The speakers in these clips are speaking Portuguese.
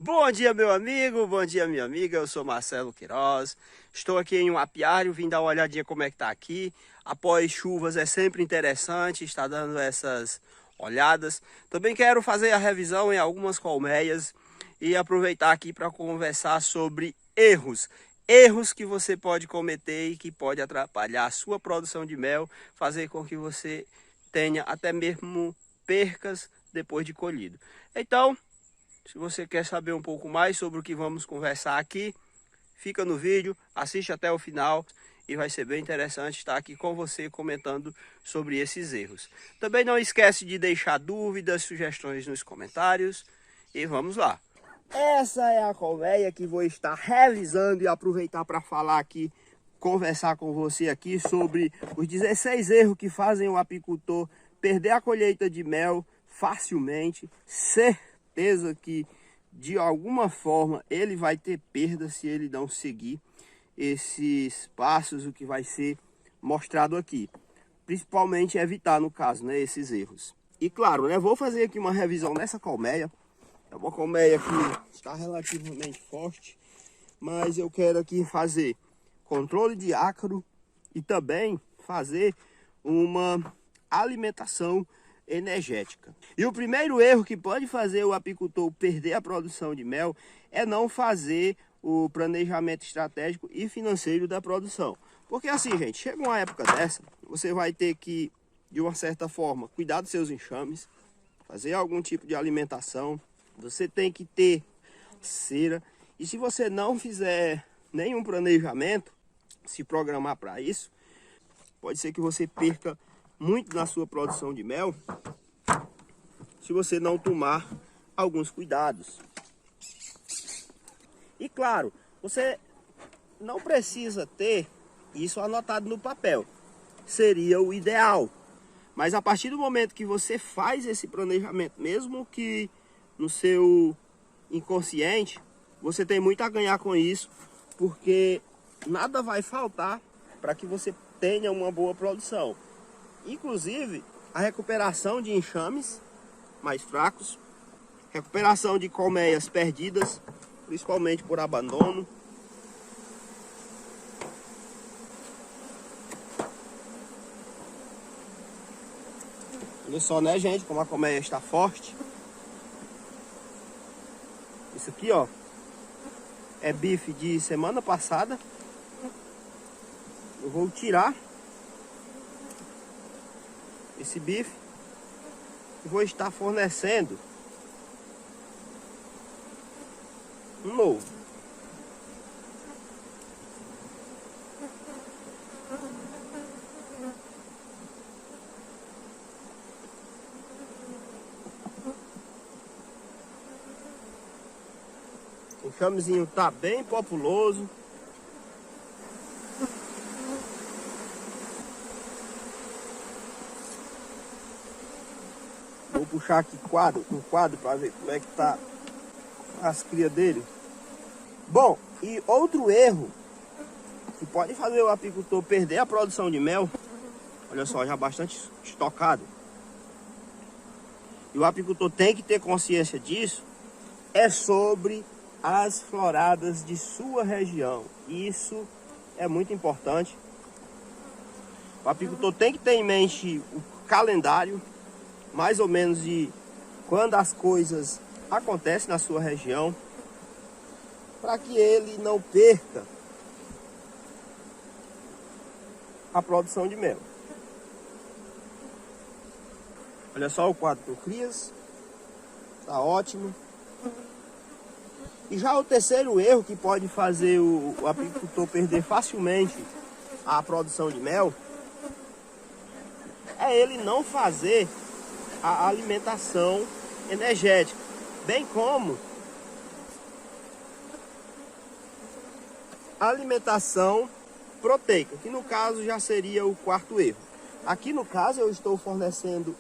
Bom dia, meu amigo, bom dia, minha amiga. Eu sou Marcelo Queiroz. Estou aqui em um apiário, vim dar uma olhadinha como é que tá aqui. Após chuvas é sempre interessante estar dando essas olhadas. Também quero fazer a revisão em algumas colmeias e aproveitar aqui para conversar sobre erros. Erros que você pode cometer e que pode atrapalhar a sua produção de mel, fazer com que você tenha até mesmo percas depois de colhido. Então, se você quer saber um pouco mais sobre o que vamos conversar aqui, fica no vídeo, assiste até o final e vai ser bem interessante estar aqui com você comentando sobre esses erros. Também não esquece de deixar dúvidas, sugestões nos comentários e vamos lá. Essa é a colmeia que vou estar revisando e aproveitar para falar aqui, conversar com você aqui sobre os 16 erros que fazem o apicultor perder a colheita de mel facilmente, certeza que de alguma forma ele vai ter perda se ele não seguir esses passos, o que vai ser mostrado aqui. Principalmente evitar, no caso, né, esses erros. E claro, né, vou fazer aqui uma revisão nessa colmeia. É uma colmeia que está relativamente forte, mas eu quero aqui fazer controle de ácaro e também fazer uma alimentação energética. E o primeiro erro que pode fazer o apicultor perder a produção de mel é não fazer o planejamento estratégico e financeiro da produção. Porque assim, gente, chega uma época dessa, você vai ter que, de uma certa forma, cuidar dos seus enxames, fazer algum tipo de alimentação, você tem que ter cera, e se você não fizer nenhum planejamento, se programar para isso, pode ser que você perca muito na sua produção de mel se você não tomar alguns cuidados. E claro, você não precisa ter isso anotado no papel, seria o ideal. Mas a partir do momento que você faz esse planejamento, mesmo que no seu inconsciente, você tem muito a ganhar com isso, porque nada vai faltar para que você tenha uma boa produção. Inclusive, a recuperação de enxames mais fracos, recuperação de colmeias perdidas, principalmente por abandono. Olha só, né, gente, como a colmeia está forte. Isso aqui, ó, é bife de semana passada. Eu vou tirar esse bife e vou estar fornecendo um novo. O enxamezinho tá bem populoso. Vou puxar aqui um quadro para ver como é que tá as crias dele. Bom, e outro erro que pode fazer o apicultor perder a produção de mel, olha só, já bastante estocado, e o apicultor tem que ter consciência disso, é sobre as floradas de sua região. Isso é muito importante. O apicultor tem que ter em mente o calendário, mais ou menos de quando as coisas acontecem na sua região, para que ele não perca a produção de mel. Olha só o quadro por crias, tá ótimo. E já o terceiro erro que pode fazer o apicultor perder facilmente a produção de mel é ele não fazer a alimentação energética, bem como a alimentação proteica, que no caso já seria o quarto erro. Aqui no caso eu estou fornecendo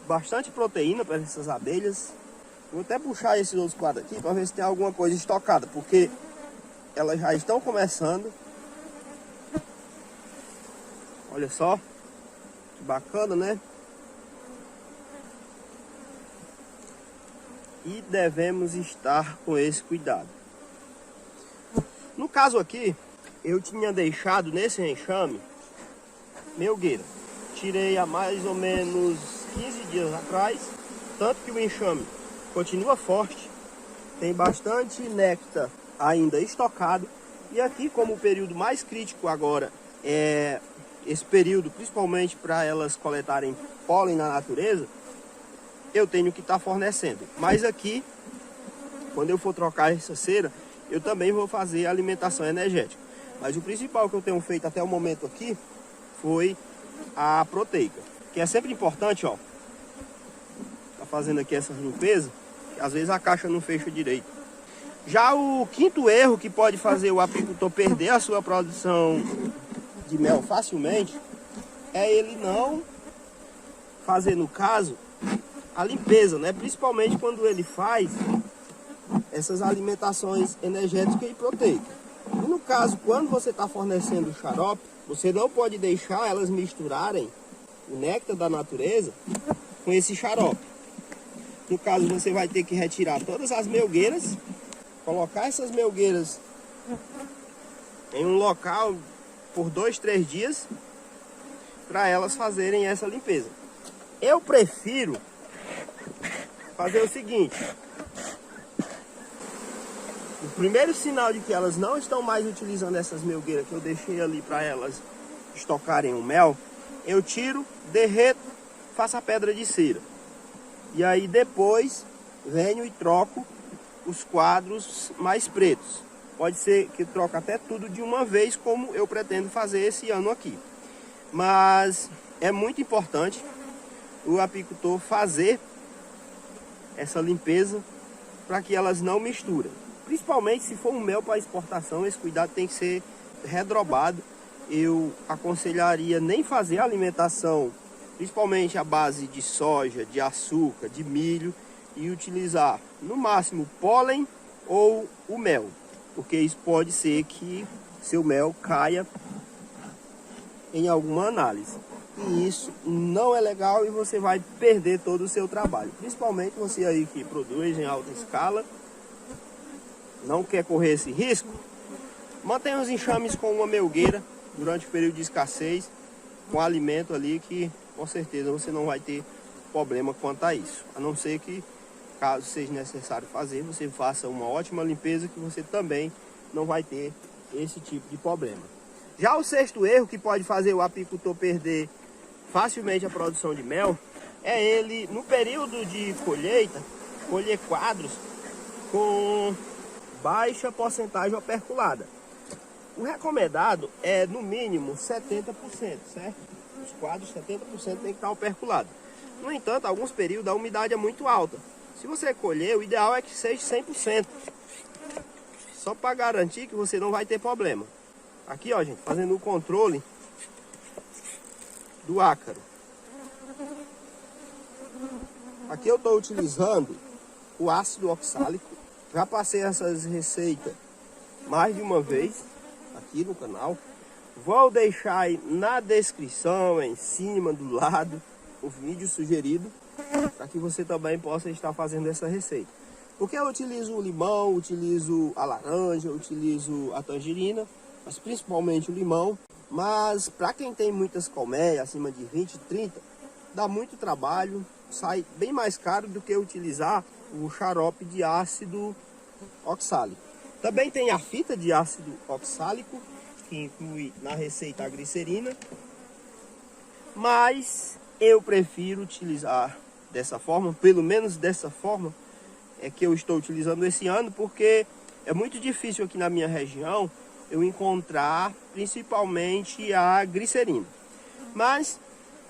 bastante proteína para essas abelhas. Vou até puxar esses outros quadros aqui para ver se tem alguma coisa estocada, porque elas já estão começando. Olha só, que bacana, né? e devemos estar com esse cuidado. No caso aqui, eu tinha deixado nesse enxame melgueira. Tirei há mais ou menos 15 dias atrás, tanto que o enxame continua forte, tem bastante néctar ainda estocado. E aqui, como o período mais crítico agora é esse período, principalmente para elas coletarem pólen na natureza, eu tenho que estar fornecendo. Mas aqui, quando eu for trocar essa cera, eu também vou fazer alimentação energética. Mas o principal que eu tenho feito até o momento aqui foi a proteica, que é sempre importante, ó. Tá fazendo aqui essa limpeza, que às vezes a caixa não fecha direito. Já o quinto erro que pode fazer o apicultor perder a sua produção de mel facilmente é ele não fazer, no caso, a limpeza, né? Principalmente quando ele faz essas alimentações energéticas e proteicas. E no caso, quando você está fornecendo o xarope, você não pode deixar elas misturarem o néctar da natureza com esse xarope. No caso, você vai ter que retirar todas as melgueiras, colocar essas melgueiras em um local por 2, 3 dias para elas fazerem essa limpeza. Eu prefiro fazer o seguinte: o primeiro sinal de que elas não estão mais utilizando essas melgueiras que eu deixei ali para elas estocarem o mel, eu tiro, derreto, faço a pedra de cera. E aí depois venho e troco os quadros mais pretos. Pode ser que eu troque até tudo de uma vez, como eu pretendo fazer esse ano aqui. Mas é muito importante o apicultor fazer essa limpeza para que elas não misturem. Principalmente se for um mel para exportação, esse cuidado tem que ser redrobado. Eu aconselharia nem fazer a alimentação, principalmente a base de soja, de açúcar, de milho, e utilizar no máximo pólen ou o mel, porque isso pode ser que seu mel caia em alguma análise. E isso não é legal e você vai perder todo o seu trabalho. Principalmente você aí que produz em alta escala, não quer correr esse risco, mantenha os enxames com uma melgueira durante o período de escassez, com alimento ali, que com certeza você não vai ter problema quanto a isso. A não ser que, caso seja necessário fazer, você faça uma ótima limpeza, que você também não vai ter esse tipo de problema. Já o sexto erro que pode fazer o apicultor perder facilmente a produção de mel é ele, no período de colheita, colher quadros com baixa porcentagem operculada. O recomendado é no mínimo 70%, certo? Os quadros 70% tem que estar operculado. No entanto, alguns períodos a umidade é muito alta. Se você colher, o ideal é que seja 100%. Só para garantir que você não vai ter problema. Aqui, ó, gente, fazendo o controle do ácaro. Aqui eu estou utilizando o ácido oxálico. Já passei essas receitas mais de uma vez aqui no canal. Vou deixar aí na descrição, em cima, do lado, o vídeo sugerido, para que você também possa estar fazendo essa receita. Porque eu utilizo o limão, utilizo a laranja, utilizo a tangerina, mas principalmente o limão. Mas para quem tem muitas colmeias, acima de 20, 30, dá muito trabalho, sai bem mais caro do que utilizar o xarope de ácido oxálico. Também tem a fita de ácido oxálico, que inclui na receita a glicerina, mas eu prefiro utilizar dessa forma, pelo menos dessa forma é que eu estou utilizando esse ano, porque é muito difícil aqui na minha região eu encontrar principalmente a glicerina. Mas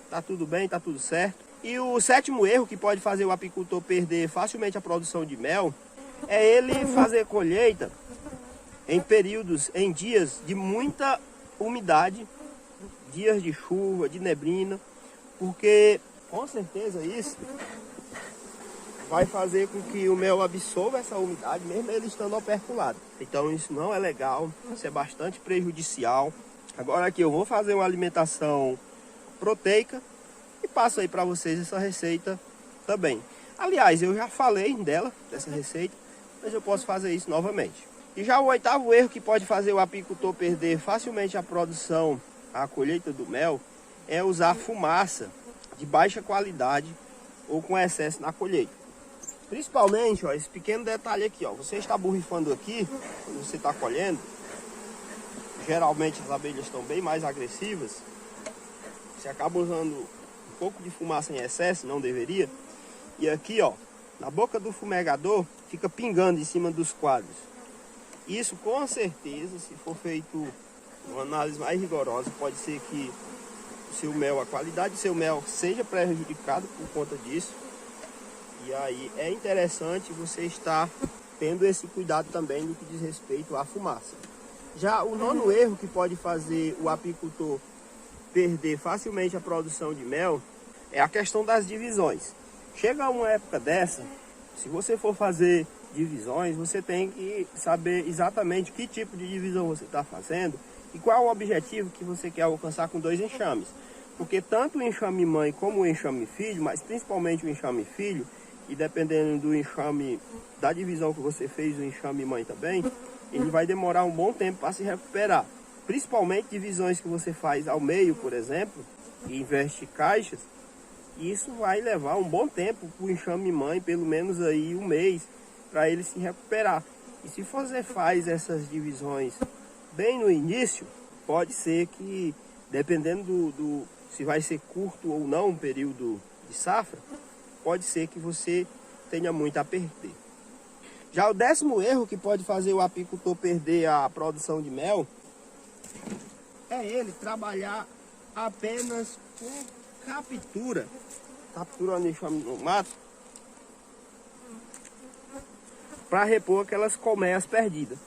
tá tudo bem, tá tudo certo. E o sétimo erro que pode fazer o apicultor perder facilmente a produção de mel é ele fazer colheita em períodos, em dias de muita umidade, dias de chuva, de neblina, porque com certeza isso vai fazer com que o mel absorva essa umidade, mesmo ele estando operculado. Então isso não é legal, isso é bastante prejudicial. Agora aqui eu vou fazer uma alimentação proteica e passo aí para vocês essa receita também. Aliás, eu já falei dela, dessa receita, mas eu posso fazer isso novamente. E já o oitavo erro que pode fazer o apicultor perder facilmente a produção, a colheita do mel, é usar fumaça de baixa qualidade ou com excesso na colheita. Principalmente, ó, esse pequeno detalhe aqui, ó, você está borrifando aqui, quando você está colhendo, geralmente as abelhas estão bem mais agressivas, você acaba usando um pouco de fumaça em excesso, não deveria, e aqui, ó, na boca do fumegador, fica pingando em cima dos quadros. Isso, com certeza, se for feito uma análise mais rigorosa, pode ser que o seu mel, a qualidade do seu mel seja prejudicada por conta disso. E aí é interessante você estar tendo esse cuidado também no que diz respeito à fumaça. Já o nono erro que pode fazer o apicultor perder facilmente a produção de mel é a questão das divisões. Chega uma época dessa, se você for fazer divisões, você tem que saber exatamente que tipo de divisão você está fazendo e qual o objetivo que você quer alcançar com dois enxames. Porque tanto o enxame mãe como o enxame filho, mas principalmente o enxame filho, e dependendo do enxame, da divisão que você fez, o enxame mãe também, ele vai demorar um bom tempo para se recuperar. Principalmente divisões que você faz ao meio, por exemplo, e investe caixas, isso vai levar um bom tempo para o enxame mãe, pelo menos aí um mês, para ele se recuperar. E se você faz essas divisões bem no início, pode ser que, dependendo se vai ser curto ou não um período de safra, pode ser que você tenha muito a perder. Já o décimo erro que pode fazer o apicultor perder a produção de mel é ele trabalhar apenas com captura, capturando enxame no mato, para repor aquelas colmeias perdidas.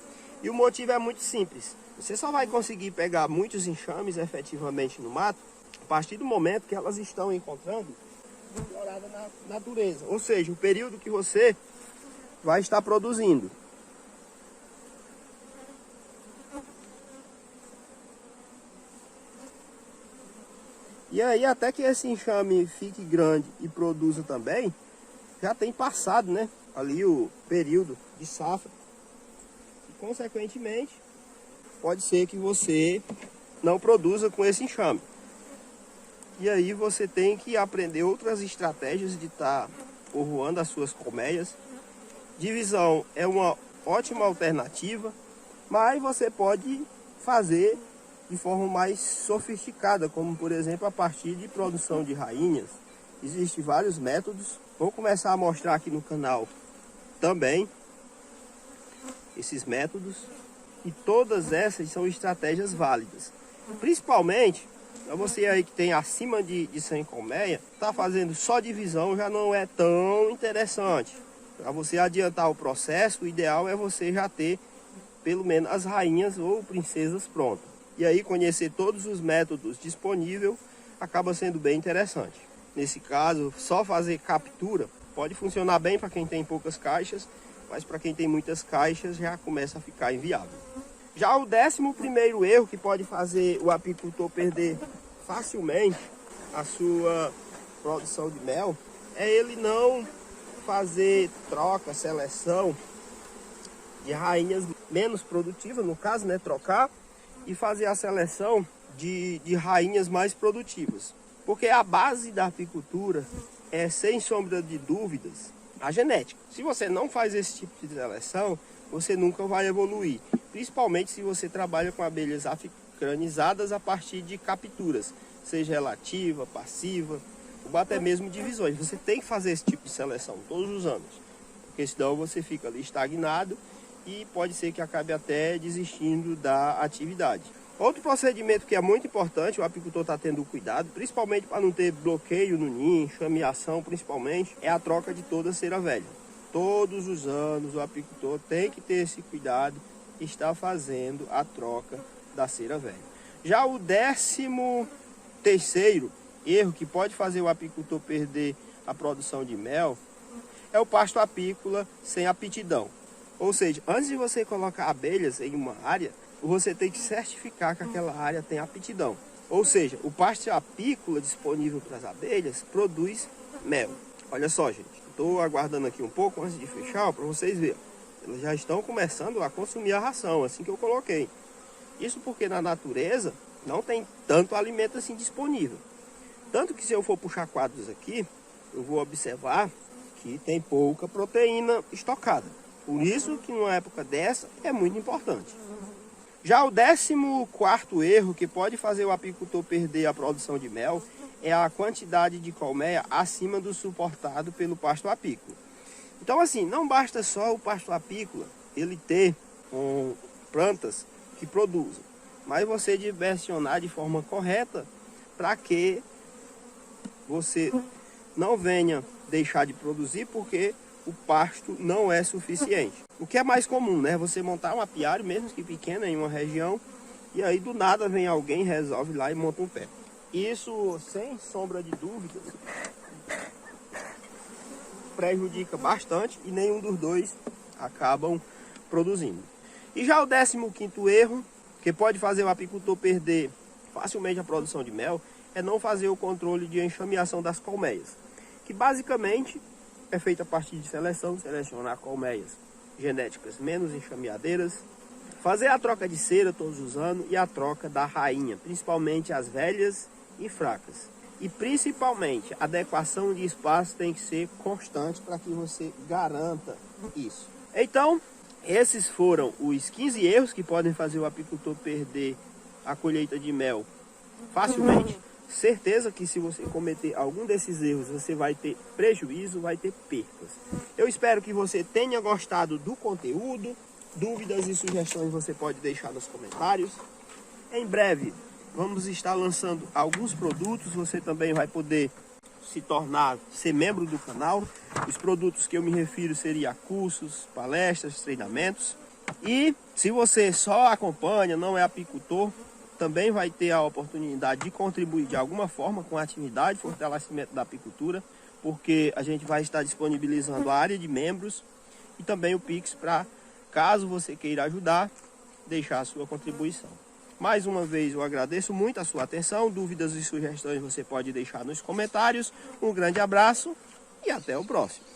E o motivo é muito simples. Você só vai conseguir pegar muitos enxames efetivamente no mato a partir do momento que elas estão encontrando florada na natureza, ou seja, o período que você vai estar produzindo. E aí, até que esse enxame fique grande e produza também, já tem passado, né, ali o período de safra. E, consequentemente, pode ser que você não produza com esse enxame. E aí você tem que aprender outras estratégias de estar povoando as suas colmeias. Divisão é uma ótima alternativa, mas você pode fazer de forma mais sofisticada, como por exemplo a partir de produção de rainhas. Existem vários métodos. Vou começar a mostrar aqui no canal também esses métodos. E todas essas são estratégias válidas. Principalmente para você aí que tem acima de 100 colmeias, tá fazendo só divisão já não é tão interessante. Para você adiantar o processo, o ideal é você já ter pelo menos as rainhas ou princesas prontas. E aí conhecer todos os métodos disponíveis acaba sendo bem interessante. Nesse caso, só fazer captura pode funcionar bem para quem tem poucas caixas, mas para quem tem muitas caixas já começa a ficar inviável. Já o 11º erro que pode fazer o apicultor perder facilmente a sua produção de mel é ele não fazer troca, seleção de rainhas menos produtivas, no caso, né, trocar e fazer a seleção de rainhas mais produtivas. Porque a base da apicultura é, sem sombra de dúvidas, a genética. Se você não faz esse tipo de seleção, você nunca vai evoluir. Principalmente se você trabalha com abelhas africanizadas a partir de capturas, seja relativa, passiva, ou até mesmo divisões. Você tem que fazer esse tipo de seleção todos os anos, porque senão você fica ali estagnado e pode ser que acabe até desistindo da atividade. Outro procedimento que é muito importante, o apicultor está tendo cuidado, principalmente para não ter bloqueio no ninho, enxameação principalmente, é a troca de toda a cera velha. Todos os anos o apicultor tem que ter esse cuidado e está fazendo a troca da cera velha. Já o 13º erro que pode fazer o apicultor perder a produção de mel é o pasto apícola sem aptidão. Ou seja, antes de você colocar abelhas em uma área, você tem que certificar que aquela área tem aptidão. Ou seja, o pasto apícola disponível para as abelhas produz mel. Olha só, gente, o estou aguardando aqui um pouco antes de fechar, para vocês verem. Elas já estão começando a consumir a ração, assim que eu coloquei. Isso porque na natureza não tem tanto alimento assim disponível. Tanto que se eu for puxar quadros aqui, eu vou observar que tem pouca proteína estocada. Por isso que numa época dessa é muito importante. Já o 14º erro que pode fazer o apicultor perder a produção de mel é a quantidade de colmeia acima do suportado pelo pasto apícola. Então assim, não basta só o pasto apícola ele ter plantas que produzam, mas você dimensionar de forma correta para que você não venha deixar de produzir porque o pasto não é suficiente. O que é mais comum, né? Você montar um apiário, mesmo que pequeno, em uma região, e aí do nada vem alguém, resolve lá e monta um pé. Isso, sem sombra de dúvidas, prejudica bastante e nenhum dos dois acabam produzindo. E já o 15º erro, que pode fazer o apicultor perder facilmente a produção de mel, é não fazer o controle de enxameação das colmeias, que basicamente é feita a partir de selecionar colmeias genéticas menos enxameadeiras, fazer a troca de cera todos os anos e a troca da rainha, principalmente as velhas e fracas. E principalmente a adequação de espaço tem que ser constante para que você garanta isso. Então, esses foram os 15 erros que podem fazer o apicultor perder a colheita de mel facilmente. Certeza que se você cometer algum desses erros, você vai ter prejuízo, vai ter percas. Eu espero que você tenha gostado do conteúdo. Dúvidas e sugestões você pode deixar nos comentários. Em breve, vamos estar lançando alguns produtos. Você também vai poder ser membro do canal. Os produtos que eu me refiro seriam cursos, palestras, treinamentos. E se você só acompanha, não é apicultor, também vai ter a oportunidade de contribuir de alguma forma com a atividade, fortalecimento da apicultura, porque a gente vai estar disponibilizando a área de membros e também o Pix para, caso você queira ajudar, deixar a sua contribuição. Mais uma vez eu agradeço muito a sua atenção, dúvidas e sugestões você pode deixar nos comentários. Um grande abraço e até o próximo.